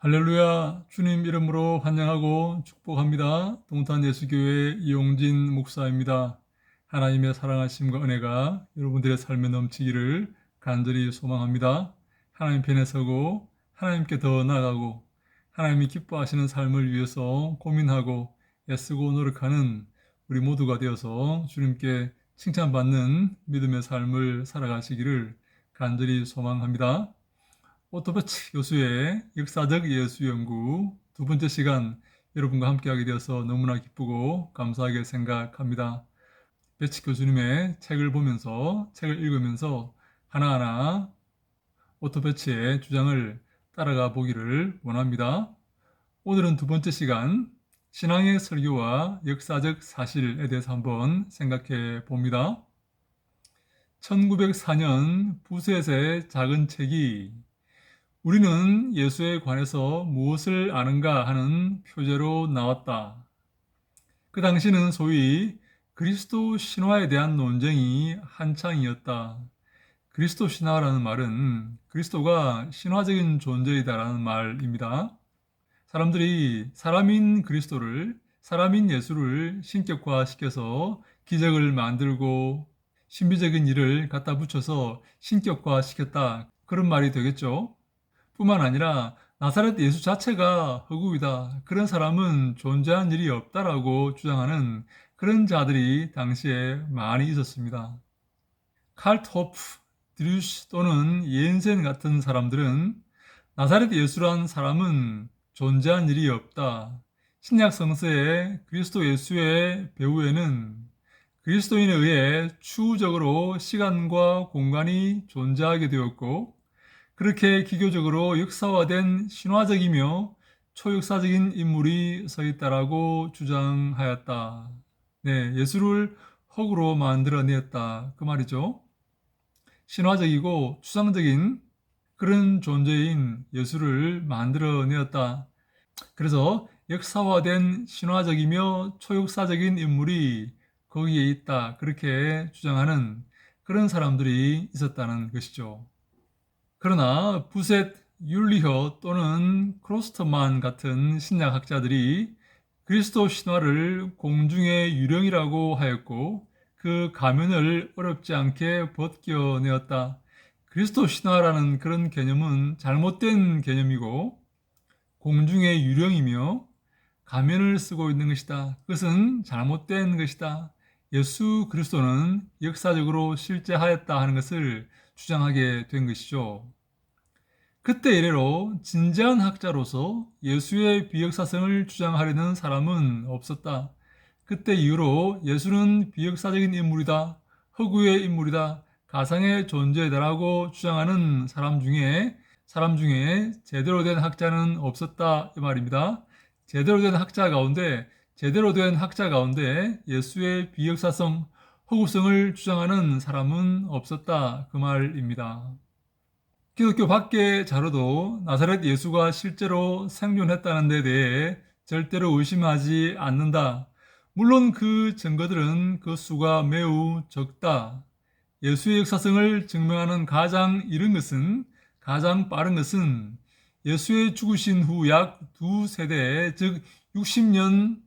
할렐루야, 주님 이름으로 환영하고 축복합니다. 동탄 예수교회 이용진 목사입니다. 하나님의 사랑하심과 은혜가 여러분들의 삶에 넘치기를 간절히 소망합니다. 하나님 편에 서고 하나님께 더 나아가고 하나님이 기뻐하시는 삶을 위해서 고민하고 애쓰고 노력하는 우리 모두가 되어서 주님께 칭찬받는 믿음의 삶을 살아가시기를 간절히 소망합니다. 오토바치 교수의 역사적 예수 연구 두 번째 시간 여러분과 함께하게 되어서 너무나 기쁘고 감사하게 생각합니다. 배치 교수님의 책을 보면서 책을 읽으면서 하나하나 오토배치의 주장을 따라가 보기를 원합니다. 오늘은 두 번째 시간 신앙의 설교와 역사적 사실에 대해서 한번 생각해 봅니다. 1904년 부셋의 작은 책이 우리는 예수에 관해서 무엇을 아는가 하는 표제로 나왔다. 그 당시는 소위 그리스도 신화에 대한 논쟁이 한창이었다. 그리스도 신화라는 말은 그리스도가 신화적인 존재이다라는 말입니다. 사람들이 사람인 그리스도를, 사람인 예수를 신격화시켜서 기적을 만들고 신비적인 일을 갖다 붙여서 신격화시켰다. 그런 말이 되겠죠. 뿐만 아니라 나사렛 예수 자체가 허구이다. 그런 사람은 존재한 일이 없다라고 주장하는 그런 자들이 당시에 많이 있었습니다. 칼트호프, 드류시 또는 예엔센 같은 사람들은 나사렛 예수란 사람은 존재한 일이 없다. 신약 성서의 그리스도 예수의 배후에는 그리스도인에 의해 추후적으로 시간과 공간이 존재하게 되었고 그렇게 기교적으로 역사화된 신화적이며 초역사적인 인물이 서 있다라고 주장하였다. 네, 예수를 허구로 만들어내었다. 그 말이죠. 신화적이고 추상적인 그런 존재인 예수를 만들어내었다. 그래서 역사화된 신화적이며 초역사적인 인물이 거기에 있다. 그렇게 주장하는 그런 사람들이 있었다는 것이죠. 그러나 부셋, 율리혀 또는 크로스터만 같은 신약학자들이 그리스도 신화를 공중의 유령이라고 하였고 그 가면을 어렵지 않게 벗겨내었다. 그리스도 신화라는 그런 개념은 잘못된 개념이고 공중의 유령이며 가면을 쓰고 있는 것이다. 그것은 잘못된 것이다. 예수 그리스도는 역사적으로 실제하였다 하는 것을 주장하게 된 것이죠. 그때 이래로 진지한 학자로서 예수의 비역사성을 주장하려는 사람은 없었다. 그때 이후로 예수는 비역사적인 인물이다, 허구의 인물이다, 가상의 존재다라고 주장하는 사람 중에 제대로 된 학자는 없었다 이 말입니다. 제대로 된 학자 가운데 예수의 비역사성, 허구성을 주장하는 사람은 없었다 그 말입니다. 기독교 밖의 자료도 나사렛 예수가 실제로 생존했다는 데 대해 절대로 의심하지 않는다. 물론 그 증거들은 그 수가 매우 적다. 예수의 역사성을 증명하는 가장 빠른 것은 예수의 죽으신 후 약 두 세대, 즉 60년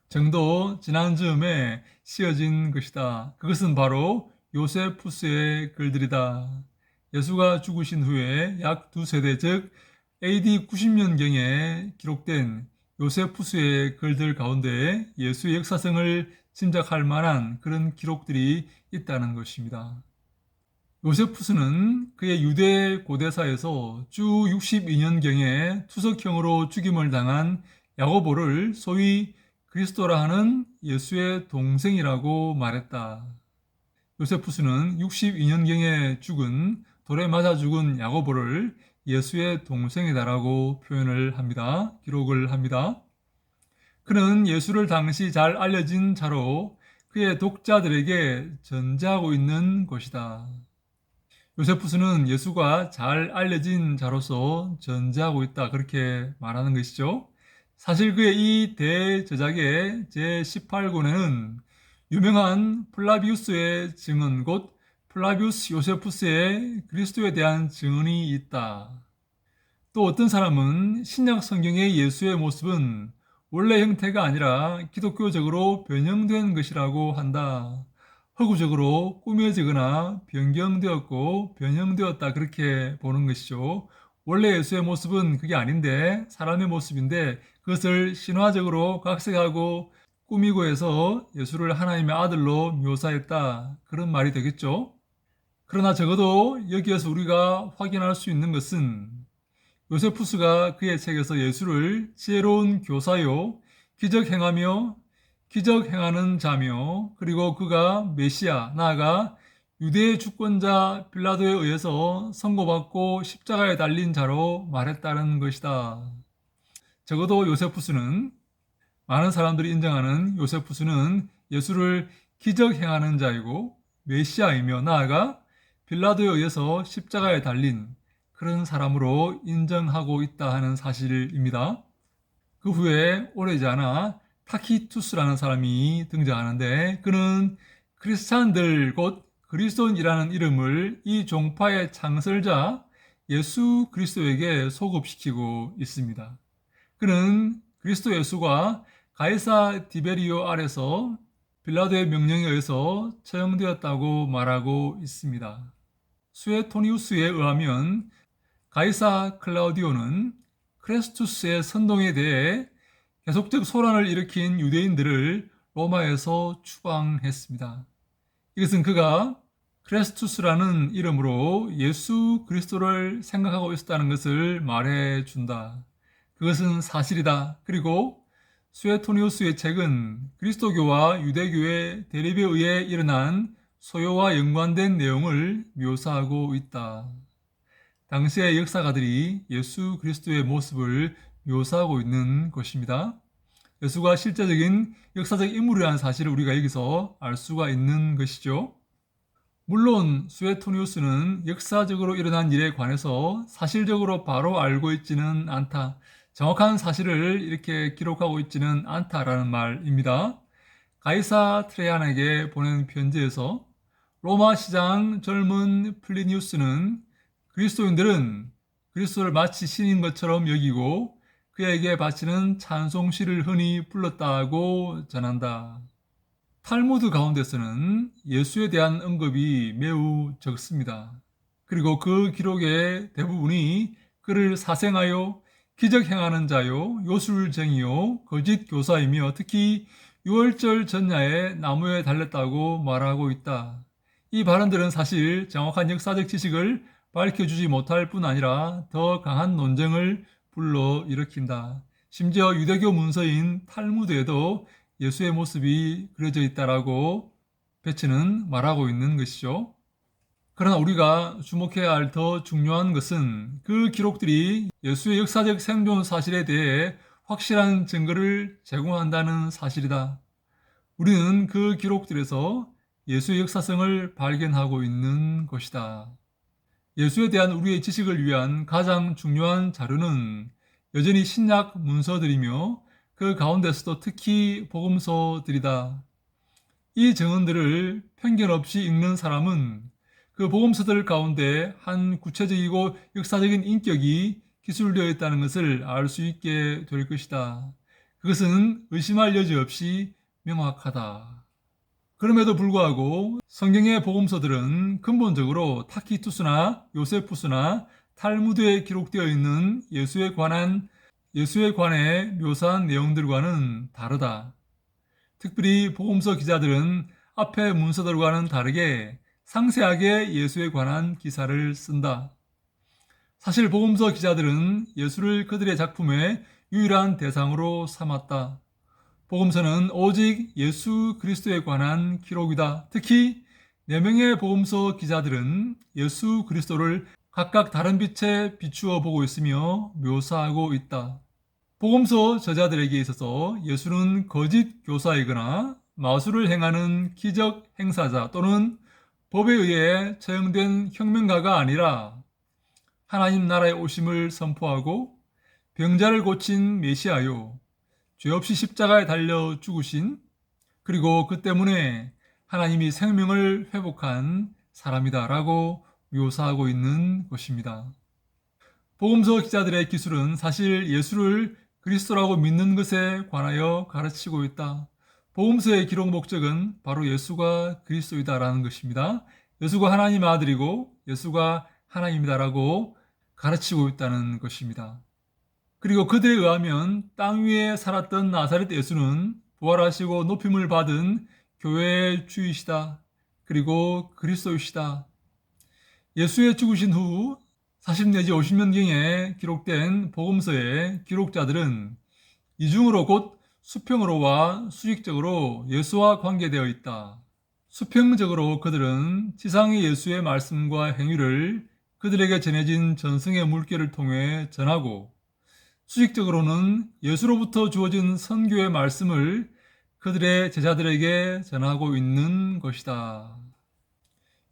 정도 지난 즈음에 쓰여진 것이다. 그것은 바로 요세푸스의 글들이다. 예수가 죽으신 후에 약 두 세대, 즉 AD 90년경에 기록된 요세푸스의 글들 가운데 예수의 역사성을 짐작할 만한 그런 기록들이 있다는 것입니다. 요세푸스는 그의 유대 고대사에서 주 62년경에 투석형으로 죽임을 당한 야고보를 소위 그리스도라 하는 예수의 동생이라고 말했다. 요세푸스는 62년경에 돌에 맞아 죽은 야고보를 예수의 동생이다라고 표현을 합니다. 기록을 합니다. 그는 예수를 당시 잘 알려진 자로 그의 독자들에게 전제하고 있는 것이다. 요세푸스는 예수가 잘 알려진 자로서 전제하고 있다. 그렇게 말하는 것이죠. 사실 그의 이 대저작의 제18권에는 유명한 플라비우스의 증언, 곧 플라비우스 요세푸스의 그리스도에 대한 증언이 있다. 또 어떤 사람은 신약 성경의 예수의 모습은 원래 형태가 아니라 기독교적으로 변형된 것이라고 한다. 허구적으로 꾸며지거나 변경되었고 변형되었다 그렇게 보는 것이죠. 원래 예수의 모습은 그게 아닌데 사람의 모습인데 그것을 신화적으로 각색하고 꾸미고 해서 예수를 하나님의 아들로 묘사했다. 그런 말이 되겠죠. 그러나 적어도 여기에서 우리가 확인할 수 있는 것은 요세푸스가 그의 책에서 예수를 지혜로운 교사요, 기적 행하며 기적 행하는 자며 그리고 그가 메시아, 나아가 유대의 주권자 빌라도에 의해서 선고받고 십자가에 달린 자로 말했다는 것이다. 적어도 요세푸스는 많은 사람들이 인정하는 요세푸스는 예수를 기적 행하는 자이고 메시아이며 나아가 빌라도에 의해서 십자가에 달린 그런 사람으로 인정하고 있다 하는 사실입니다. 그 후에 오래지 않아 타키투스라는 사람이 등장하는데 그는 크리스찬들 곧 그리스도인이라는 이름을 이 종파의 창설자 예수 그리스도에게 소급시키고 있습니다. 그는 그리스도 예수가 가이사 디베리오 아래서 빌라도의 명령에 의해서 처형되었다고 말하고 있습니다. 수에토니우스에 의하면 가이사 클라우디오는 크레스투스의 선동에 대해 계속적 소란을 일으킨 유대인들을 로마에서 추방했습니다. 이것은 그가 크레스투스라는 이름으로 예수 그리스도를 생각하고 있었다는 것을 말해준다. 그것은 사실이다. 그리고 수에토니우스의 책은 그리스도교와 유대교의 대립에 의해 일어난 소요와 연관된 내용을 묘사하고 있다. 당시의 역사가들이 예수 그리스도의 모습을 묘사하고 있는 것입니다. 예수가 실제적인 역사적 인물이라는 사실을 우리가 여기서 알 수가 있는 것이죠. 물론 수에토니우스는 역사적으로 일어난 일에 관해서 사실적으로 바로 알고 있지는 않다. 정확한 사실을 이렇게 기록하고 있지는 않다라는 말입니다. 가이사 트레안에게 보낸 편지에서 로마 시장 젊은 플리니우스는 그리스도인들은 그리스도를 마치 신인 것처럼 여기고 그에게 바치는 찬송시를 흔히 불렀다고 전한다. 탈무드 가운데서는 예수에 대한 언급이 매우 적습니다. 그리고 그 기록의 대부분이 그를 사생하여 기적 행하는 자요, 요술쟁이요, 거짓 교사이며 특히 유월절 전야에 나무에 달렸다고 말하고 있다. 이 발언들은 사실 정확한 역사적 지식을 밝혀주지 못할 뿐 아니라 더 강한 논쟁을 불러일으킨다. 심지어 유대교 문서인 탈무드에도 예수의 모습이 그려져 있다라고 베츠는 말하고 있는 것이죠. 그러나 우리가 주목해야 할 더 중요한 것은 그 기록들이 예수의 역사적 생존 사실에 대해 확실한 증거를 제공한다는 사실이다. 우리는 그 기록들에서 예수의 역사성을 발견하고 있는 것이다. 예수에 대한 우리의 지식을 위한 가장 중요한 자료는 여전히 신약 문서들이며 그 가운데서도 특히 복음서들이다. 이 증언들을 편견 없이 읽는 사람은 그 복음서들 가운데 한 구체적이고 역사적인 인격이 기술되어 있다는 것을 알 수 있게 될 것이다. 그것은 의심할 여지 없이 명확하다. 그럼에도 불구하고 성경의 복음서들은 근본적으로 타키투스나 요세푸스나 탈무드에 기록되어 있는 예수에 관해 묘사한 내용들과는 다르다. 특별히 복음서 기자들은 앞의 문서들과는 다르게 상세하게 예수에 관한 기사를 쓴다. 사실 복음서 기자들은 예수를 그들의 작품의 유일한 대상으로 삼았다. 복음서는 오직 예수 그리스도에 관한 기록이다. 특히 4명의 복음서 기자들은 예수 그리스도를 각각 다른 빛에 비추어 보고 있으며 묘사하고 있다. 복음서 저자들에게 있어서 예수는 거짓 교사이거나 마술을 행하는 기적 행사자 또는 법에 의해 처형된 혁명가가 아니라 하나님 나라의 오심을 선포하고 병자를 고친 메시아요, 죄 없이 십자가에 달려 죽으신, 그리고 그 때문에 하나님이 생명을 회복한 사람이다라고 묘사하고 있는 것입니다. 복음서 기자들의 기술은 사실 예수를 그리스도라고 믿는 것에 관하여 가르치고 있다. 복음서의 기록 목적은 바로 예수가 그리스도이다라는 것입니다. 예수가 하나님의 아들이고 예수가 하나님이다라고 가르치고 있다는 것입니다. 그리고 그들에 의하면 땅 위에 살았던 나사렛 예수는 부활하시고 높임을 받은 교회의 주이시다. 그리고 그리스도이시다. 예수의 죽으신 후 40 내지 50년경에 기록된 복음서의 기록자들은 이중으로 곧 수평으로와 수직적으로 예수와 관계되어 있다. 수평적으로 그들은 지상의 예수의 말씀과 행위를 그들에게 전해진 전승의 물결을 통해 전하고, 수직적으로는 예수로부터 주어진 선교의 말씀을 그들의 제자들에게 전하고 있는 것이다.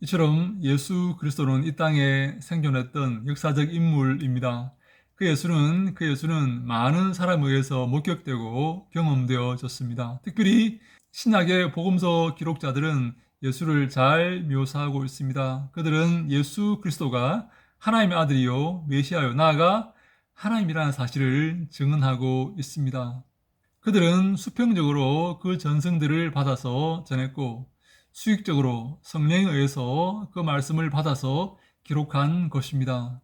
이처럼 예수 그리스도는 이 땅에 생존했던 역사적 인물입니다. 그 예수는 많은 사람에 의해서 목격되고 경험되어졌습니다. 특별히 신약의 복음서 기록자들은 예수를 잘 묘사하고 있습니다. 그들은 예수 그리스도가 하나님의 아들이요 메시아요 나아가 하나님이라는 사실을 증언하고 있습니다. 그들은 수평적으로 그 전승들을 받아서 전했고, 수익적으로 성령에 의해서 그 말씀을 받아서 기록한 것입니다.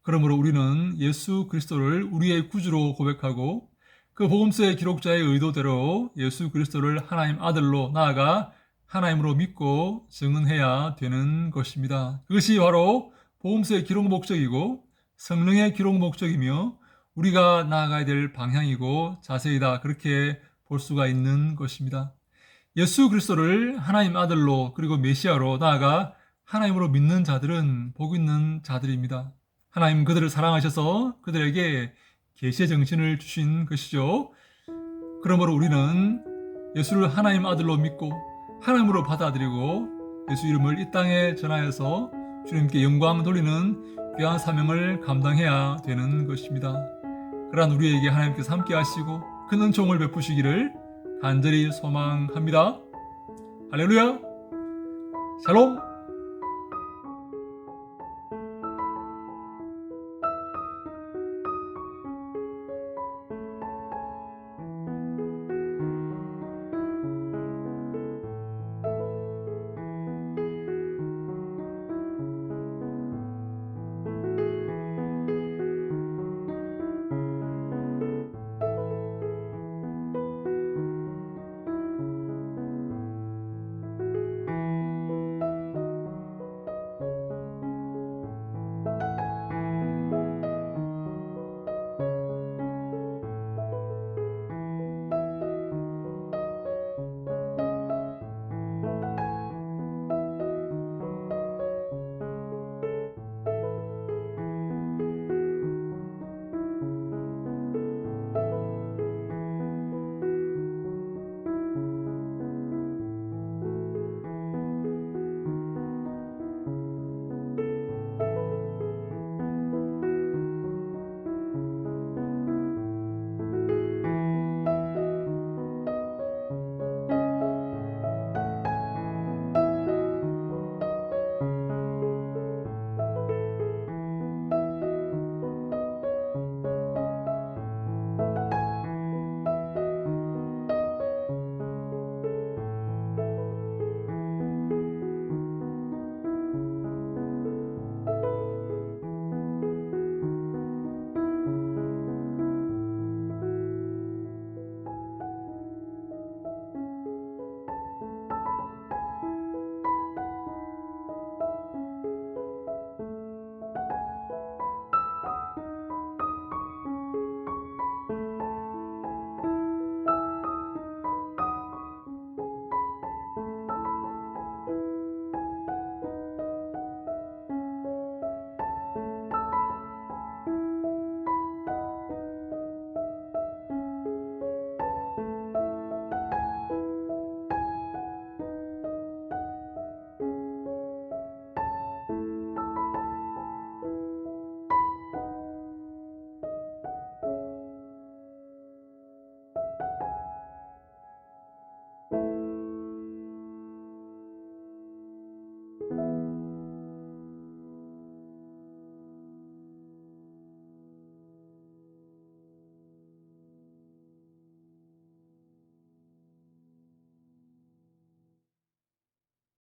그러므로 우리는 예수 그리스도를 우리의 구주로 고백하고 그 복음서의 기록자의 의도대로 예수 그리스도를 하나님 아들로 나아가 하나님으로 믿고 증언해야 되는 것입니다. 그것이 바로 복음서의 기록 목적이고 성령의 기록 목적이며 우리가 나아가야 될 방향이고 자세이다, 그렇게 볼 수가 있는 것입니다. 예수 그리스도를 하나님 아들로 그리고 메시아로 나아가 하나님으로 믿는 자들은 복 있는 자들입니다. 하나님 그들을 사랑하셔서 그들에게 계시의 정신을 주신 것이죠. 그러므로 우리는 예수를 하나님 아들로 믿고 하나님으로 받아들이고 예수 이름을 이 땅에 전하여서 주님께 영광 돌리는 귀한 사명을 감당해야 되는 것입니다. 그러한 우리에게 하나님께서 함께 하시고 큰 은총을 베푸시기를 간절히 소망합니다. 할렐루야! 샬롬!